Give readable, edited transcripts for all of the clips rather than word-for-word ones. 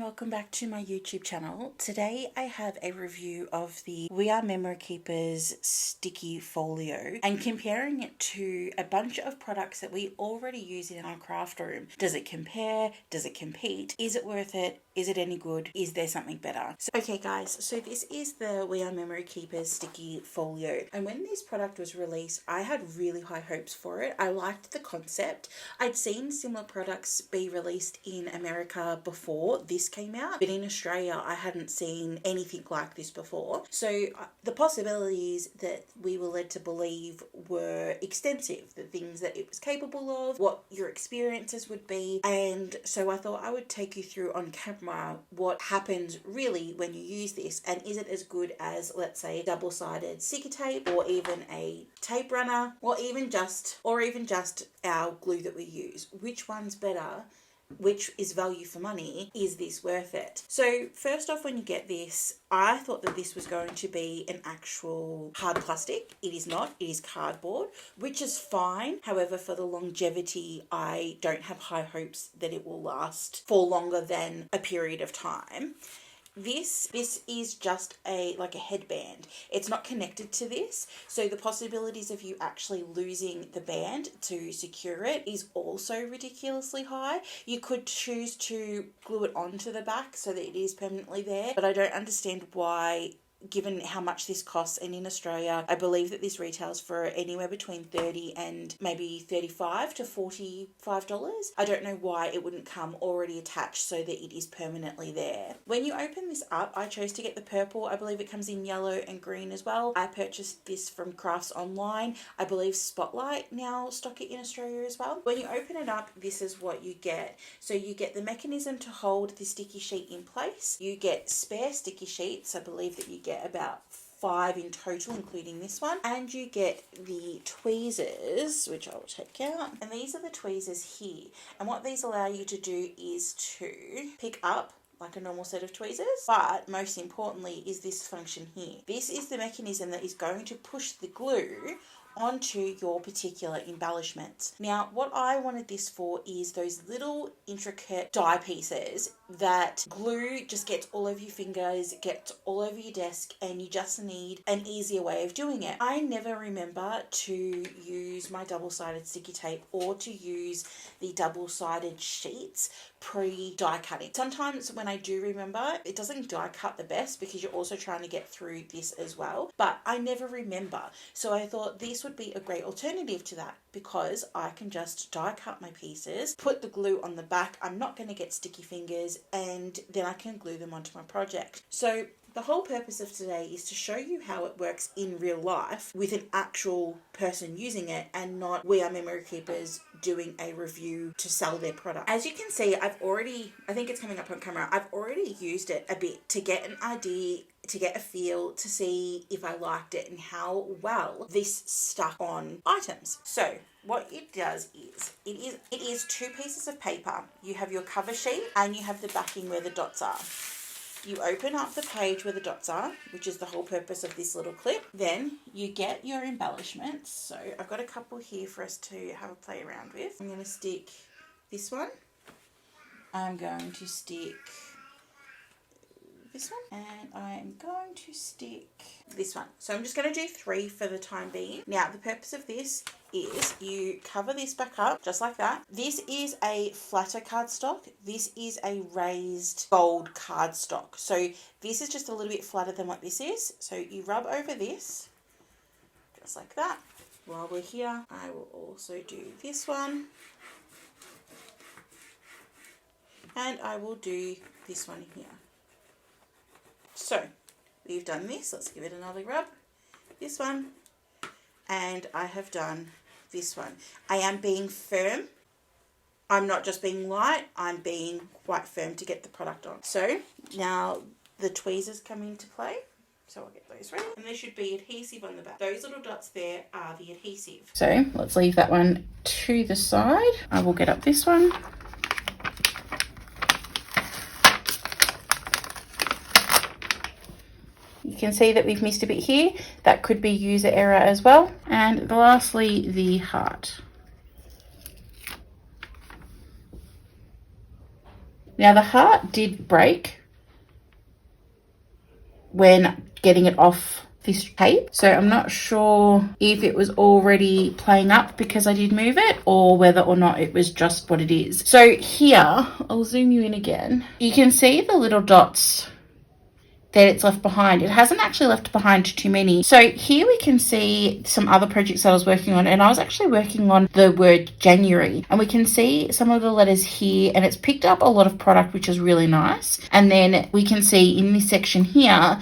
welcome back to my YouTube channel. Today I have a review of the We Are Memory Keepers Sticky Folio and comparing it to a bunch of products that we already use in our craft room. Does it compare? Does it compete? Is it worth it? Is it any good? Is there something better? Okay guys, so this is the We Are Memory Keepers Sticky Folio, and when this product was released I had really high hopes for it. I liked the concept. I'd seen similar products be released in America before this came out, but in Australia I hadn't seen anything like this before. So the possibilities that we were led to believe were extensive, the things that it was capable of, what your experiences would be, and so I thought I would take you through on camera what happens really when you use this, and is it as good as, let's say, double-sided sticky tape, or even a tape runner, or even just our glue that we use. Which one's better? Which is value for money? Is this worth it? So first off, when you get this, I thought that this was going to be an actual hard plastic. It is not. It is cardboard, which is fine. However, for the longevity, I don't have high hopes that it will last for longer than a period of time. This is just like a headband. It's not connected to this, so the possibilities of you actually losing the band to secure it is also ridiculously high. You could choose to glue it onto the back so that it is permanently there, but I don't understand why, given how much this costs. And in Australia I believe that this retails for anywhere between $30 and maybe $35 to $45. I don't know why it wouldn't come already attached so that it is permanently there. When you open this up, I chose to get the purple. I believe it comes in yellow and green as well. I purchased this from Crafts Online. I believe Spotlight now stock it in Australia as well. When you open it up, this is what you get. So you get the mechanism to hold the sticky sheet in place. You get spare sticky sheets. I believe that you get about 5 in total, including this one, and you get the tweezers, which I will take out, and these are the tweezers here, and what these allow you to do is to pick up like a normal set of tweezers, but most importantly is this function here. This is the mechanism that is going to push the glue onto your particular embellishments. Now, what I wanted this for is those little intricate die pieces that glue just gets all over your fingers, gets all over your desk, and you just need an easier way of doing it. I never remember to use my double-sided sticky tape or to use the double-sided sheets pre-die cutting. Sometimes when I do remember, it doesn't die cut the best because you're also trying to get through this as well, but I never remember. So I thought this would be a great alternative to that, because I can just die cut my pieces, put the glue on the back, I'm not going to get sticky fingers, and then I can glue them onto my project. So the whole purpose of today is to show you how it works in real life with an actual person using it, and not We Are Memory Keepers doing a review to sell their product. As you can see, I think it's coming up on camera, I've already used it a bit to get an idea, to get a feel, to see if I liked it and how well this stuck on items. So what it does is, it is 2 pieces of paper. You have your cover sheet and you have the backing where the dots are. You open up the page where the dots are, which is the whole purpose of this little clip. Then you get your embellishments. So I've got a couple here for us to have a play around with. I'm going to stick this one. I'm going to stick this one, and I'm going to stick this one. So I'm just going to do 3 for the time being. Now, the purpose of this is you cover this back up just like that. This is a flatter cardstock. This is a raised gold cardstock. So this is just a little bit flatter than what this is. So you rub over this just like that. While we're here, I will also do this one. And I will do this one here. So we've done this. Let's give it another rub. This one. And I have done this one. I am being firm. I'm not just being light. I'm being quite firm to get the product on. So now the tweezers come into play. So I'll get those ready. And there should be adhesive on the back. Those little dots there are the adhesive. So let's leave that one to the side. I will get up this one. You can see that we've missed a bit here. That could be user error as well. And lastly, the heart. Now the heart did break when getting it off this tape, so I'm not sure if it was already playing up because I did move it, or whether or not it was just what it is. So here, I'll zoom you in again. You can see the little dots that it's left behind. It hasn't actually left behind too many. So here we can see some other projects that I was working on, and I was actually working on the word January, and we can see some of the letters here, and it's picked up a lot of product, which is really nice. And then we can see in this section here,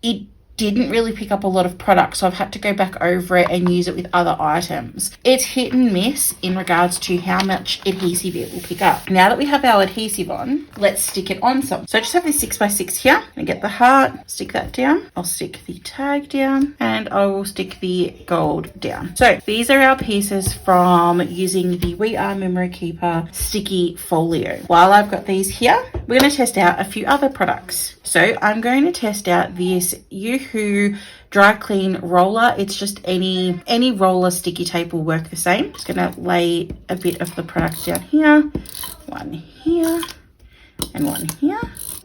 it didn't really pick up a lot of product, so I've had to go back over it and use it with other items. It's hit and miss in regards to how much adhesive it will pick up. Now that we have our adhesive on, let's stick it on some. So I just have this 6x6 here, and get the heart, stick that down. I'll stick the tag down, and I will stick the gold down. So these are our pieces from using the We Are Memory Keeper sticky folio. While I've got these here, we're going to test out a few other products. So I'm going to test out this Yoo-Hoo dry clean roller. It's just any roller sticky tape will work the same. Just going to lay a bit of the product down here, one here, and one here.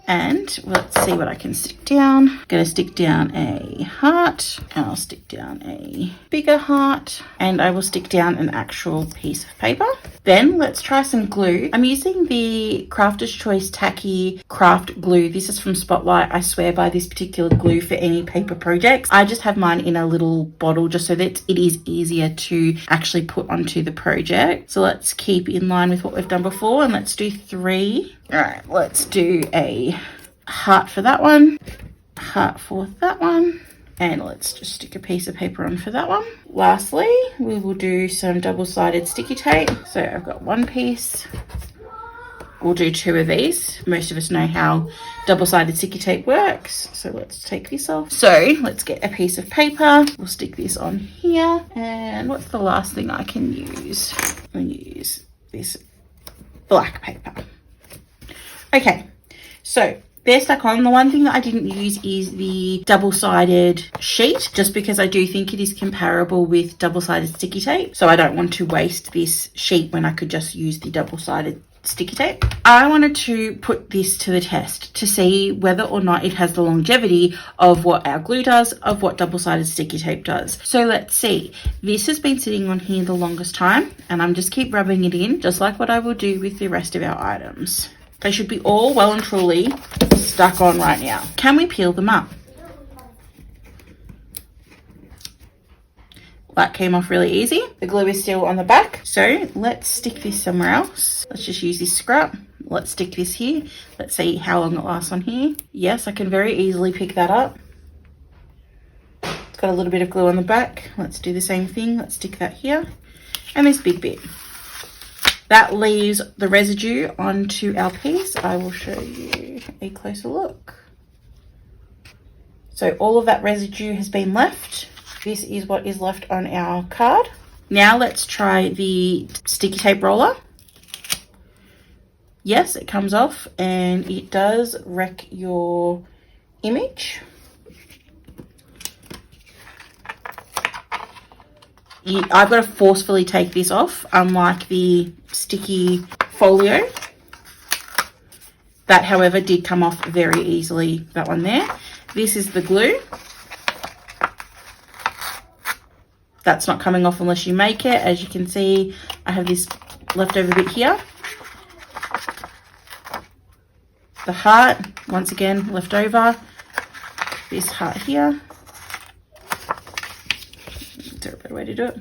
And let's see what I can stick down. I'm going to stick down a heart, and I'll stick down a bigger heart, and I will stick down an actual piece of paper. Then let's try some glue. I'm using the Crafter's Choice Tacky Craft Glue. This is from Spotlight. I swear by this particular glue for any paper projects. I just have mine in a little bottle just so that it is easier to actually put onto the project. So let's keep in line with what we've done before, and let's do 3. All right, let's do a heart for that one, heart for that one, and let's just stick a piece of paper on for that one. Lastly, we will do some double-sided sticky tape. So I've got one piece. We'll do 2 of these. Most of us know how double-sided sticky tape works. So let's take this off. So let's get a piece of paper. We'll stick this on here. And what's the last thing I can use? I'll use this black paper. Okay, so they're stuck on. The one thing that I didn't use is the double-sided sheet, just because I do think it is comparable with double-sided sticky tape. So I don't want to waste this sheet when I could just use the double-sided sticky tape. I wanted to put this to the test to see whether or not it has the longevity of what our glue does, of what double-sided sticky tape does. So let's see. This has been sitting on here the longest time, and I'm just keep rubbing it in, just like what I will do with the rest of our items. They should be all well and truly stuck on right now. Can we peel them up? That came off really easy. The glue is still on the back. So let's stick this somewhere else. Let's just use this scrap. Let's stick this here. Let's see how long it lasts on here. Yes, I can very easily pick that up. It's got a little bit of glue on the back. Let's do the same thing. Let's stick that here. And this big bit. That leaves the residue onto our piece. I will show you a closer look. So all of that residue has been left. This is what is left on our card. Now let's try the sticky tape roller. Yes, it comes off and it does wreck your image. I've got to forcefully take this off, unlike the sticky folio. That, however, did come off very easily, that one there. This is the glue. That's not coming off unless you make it. As you can see, I have this leftover bit here. The heart, once again, left over. This heart here. Is there a better way to do it?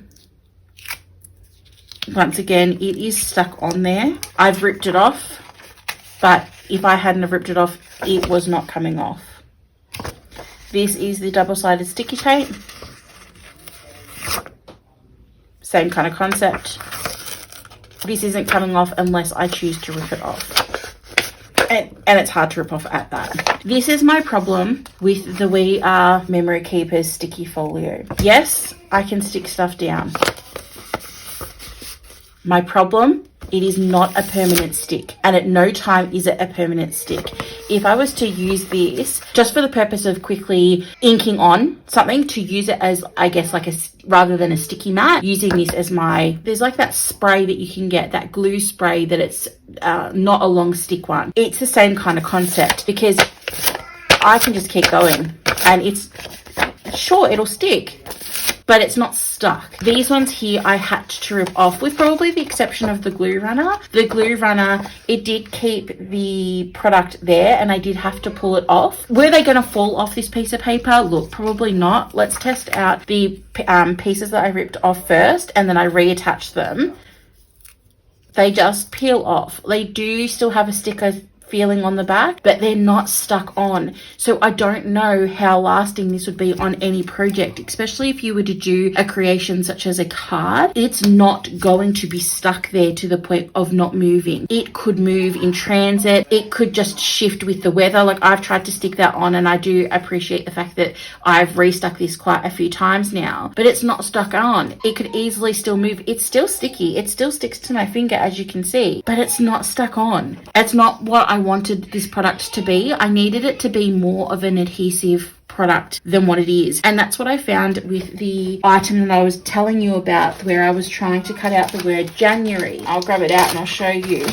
Once again, it is stuck on there. I've ripped it off, but if I hadn't have ripped it off, it was not coming off. This is the double-sided sticky tape. Same kind of concept. This isn't coming off unless I choose to rip it off. And it's hard to rip off at that. This is my problem with the We Are Memory Keepers sticky folio. Yes, I can stick stuff down. My problem It is not a permanent stick, and at no time is it a permanent stick. If I was to use this just for the purpose of quickly inking on something, to use it as, I guess, like rather than a sticky mat, using this as there's like that spray that you can get, that glue spray that it's not a long stick one. It's the same kind of concept, because I can just keep going and it's sure it'll stick, but it's not stuck. These ones here I had to rip off, with probably the exception of the glue runner. The glue runner, it did keep the product there and I did have to pull it off. Were they going to fall off this piece of paper? Look, probably not. Let's test out the pieces that I ripped off first, and then I reattached them. They just peel off. They do still have a sticker feeling on the back, but they're not stuck on. So I don't know how lasting this would be on any project, especially if you were to do a creation such as a card. It's not going to be stuck there to the point of not moving. It could move in transit. It could just shift with the weather. Like, I've tried to stick that on, and I do appreciate the fact that I've restuck this quite a few times now, but it's not stuck on. It could easily still move. It's still sticky. It still sticks to my finger, as you can see, but it's not stuck on. It's not what I wanted this product to be. I needed it to be more of an adhesive product than what it is, and that's what I found with the item that I was telling you about, where I was trying to cut out the word January. I'll grab it out and I'll show you.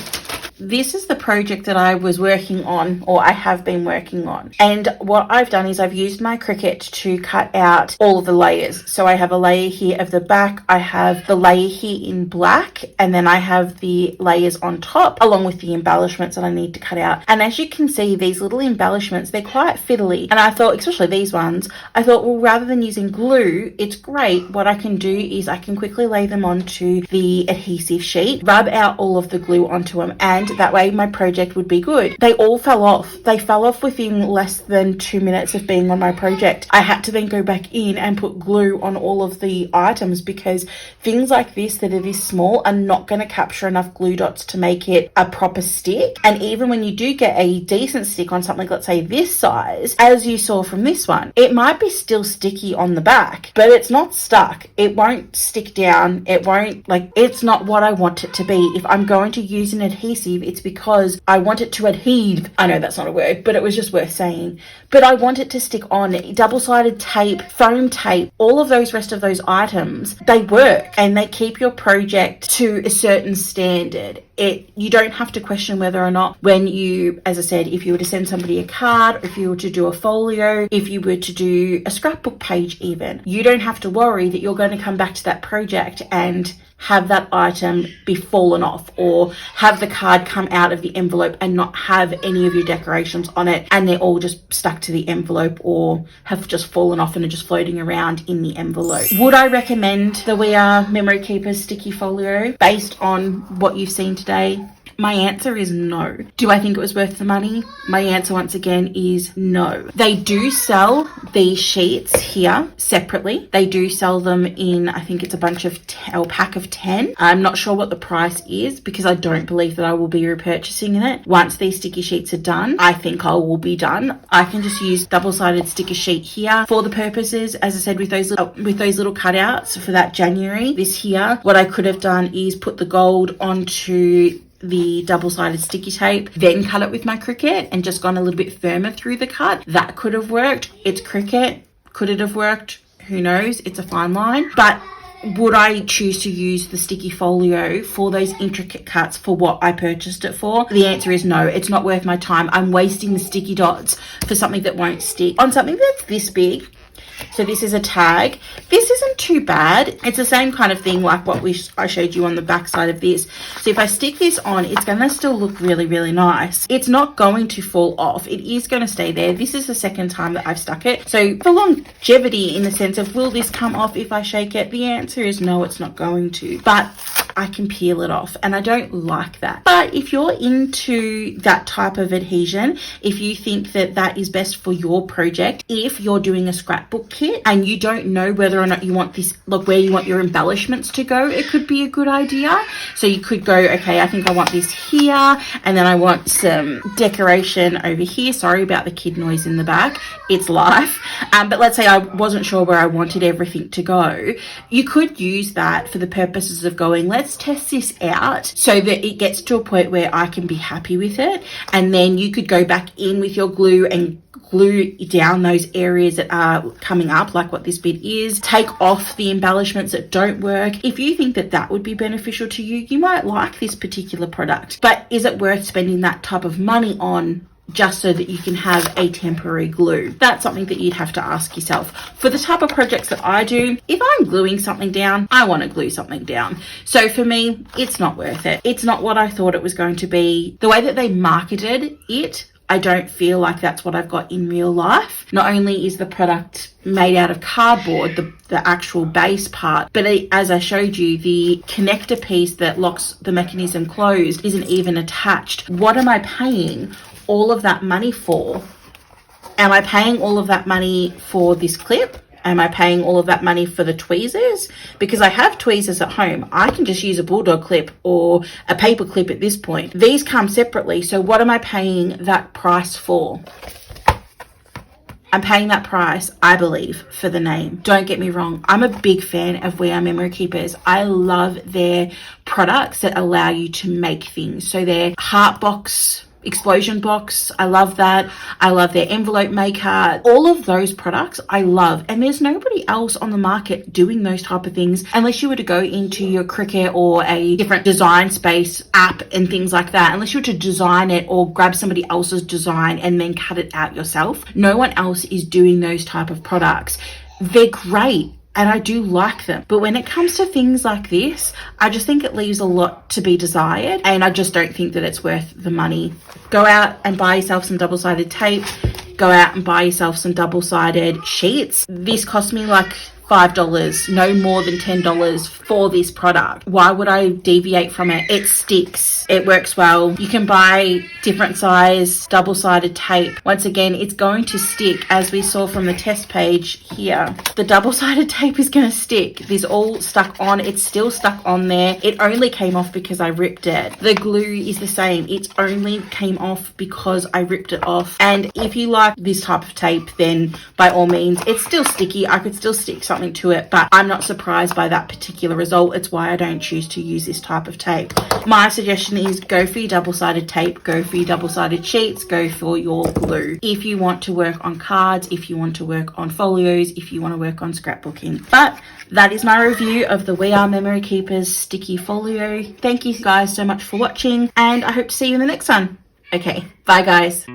This is the project that I was working on, or I have been working on. And what I've done is I've used my Cricut to cut out all of the layers. So I have a layer here of the back, I have the layer here in black, and then I have the layers on top, along with the embellishments that I need to cut out. And as you can see, these little embellishments, they're quite fiddly. And I thought, especially these ones, I thought, well, rather than using glue, it's great. What I can do is I can quickly lay them onto the adhesive sheet, rub out all of the glue onto them, and that way my project would be good. They all fell off. They fell off within less than 2 minutes of being on my project. I had to then go back in and put glue on all of the items, because things like this that are this small are not going to capture enough glue dots to make it a proper stick. And even when you do get a decent stick on something, let's say this size, as you saw from this one, it might be still sticky on the back, but it's not stuck. It won't stick down. It won't, like, it's not what I want it to be. If I'm going to use an adhesive, it's because I want it to adhere. I know that's not a word, but it was just worth saying. But I want it to stick on. Double-sided tape, foam tape, all of those rest of those items, they work and they keep your project to a certain standard. You don't have to question whether or not, when you, as I said, if you were to send somebody a card, if you were to do a folio, if you were to do a scrapbook page even, you don't have to worry that you're going to come back to that project and have that item be fallen off, or have the card come out of the envelope and not have any of your decorations on it and they're all just stuck to the envelope, or have just fallen off and are just floating around in the envelope. Would I recommend the We Are Memory Keepers Sticky Folio based on what you've seen today? My answer is no. Do I think it was worth the money? My answer once again is no. They do sell these sheets here separately. They do sell them in, I think it's a bunch of or pack of 10. I'm not sure what the price is, because I don't believe that I will be repurchasing it. Once these sticky sheets are done, I think I will be done. I can just use double-sided sticker sheet here for the purposes, as I said, with those little cutouts for that January. This here, what I could have done is put the gold onto the double-sided sticky tape, then cut it with my Cricut and just gone a little bit firmer through the cut. That could have worked. It's Cricut. Could it have worked? Who knows? It's a fine line. But would I choose to use the sticky folio for those intricate cuts for what I purchased it for? The answer is no. It's not worth my time. I'm wasting the sticky dots for something that won't stick on something that's this big. So this is a tag. This isn't too bad. It's the same kind of thing like what I showed you on the back side of this. So if I stick this on, it's going to still look really, really nice. It's not going to fall off. It is going to stay there. This is the second time that I've stuck it. So for longevity, in the sense of, will this come off if I shake it? The answer is no, it's not going to. But I can peel it off, and I don't like that. But if you're into that type of adhesion, if you think that that is best for your project, if you're doing a scrapbook kit and you don't know whether or not you want this, like where you want your embellishments to go, it could be a good idea. So you could go, okay, I think I want this here, and then I want some decoration over here. Sorry about the kid noise in the back. It's life. But let's say I wasn't sure where I wanted everything to go. You could use that for the purposes of going, let's let's test this out so that it gets to a point where I can be happy with it. And then you could go back in with your glue and glue down those areas that are coming up, like what this bit is. Take off the embellishments that don't work. If you think that that would be beneficial to you, you might like this particular product. But is it worth spending that type of money on just so that you can have a temporary glue? That's something that you'd have to ask yourself. For the type of projects that I do, if I'm gluing something down, I want to glue something down. So for me, it's not worth it. It's not what I thought it was going to be. The way that they marketed it, I don't feel like that's what I've got in real life. Not only is the product made out of cardboard, the actual base part, but as I showed you, the connector piece that locks the mechanism closed isn't even attached. What am I paying all of that money for? Am I paying all of that money for this clip? Am I paying all of that money for the tweezers? Because I have tweezers at home. I can just use a bulldog clip or a paper clip at this point. These come separately. So what am I paying that price for? I'm paying that price, I believe, for the name. Don't get me wrong. I'm a big fan of We Are Memory Keepers. I love their products that allow you to make things. So their heart box, explosion box, I love that. I love their envelope maker. All of those products I love, and there's nobody else on the market doing those type of things unless you were to go into your Cricut or a different design space app and things like that. Unless you were to design it or grab somebody else's design and then cut it out yourself, no one else is doing those type of products. They're great and I do like them, but when it comes to things like this, I just think it leaves a lot to be desired, and I just don't think that it's worth the money. Go out and buy yourself some double-sided tape. Go out and buy yourself some double-sided sheets. This cost me like $5, no more than $10 for this product. Why would I deviate from it? It sticks. It works well. You can buy different size double-sided tape. Once again, it's going to stick, as we saw from the test page here. The double-sided tape is going to stick. This all stuck on. It's still stuck on there. It only came off because I ripped it. The glue is the same. It only came off because I ripped it off. And if you like this type of tape, then by all means, it's still sticky. I could still stick something to it, but I'm not surprised by that particular result. It's why I don't choose to use this type of tape. My suggestion is go for your double-sided tape, go for your double-sided sheets, go for your glue. If you want to work on cards, if you want to work on folios, if you want to work on scrapbooking. But that is my review of the We Are Memory Keepers Sticky Folio. Thank you guys so much for watching, and I hope to see you in the next one. Okay, bye guys.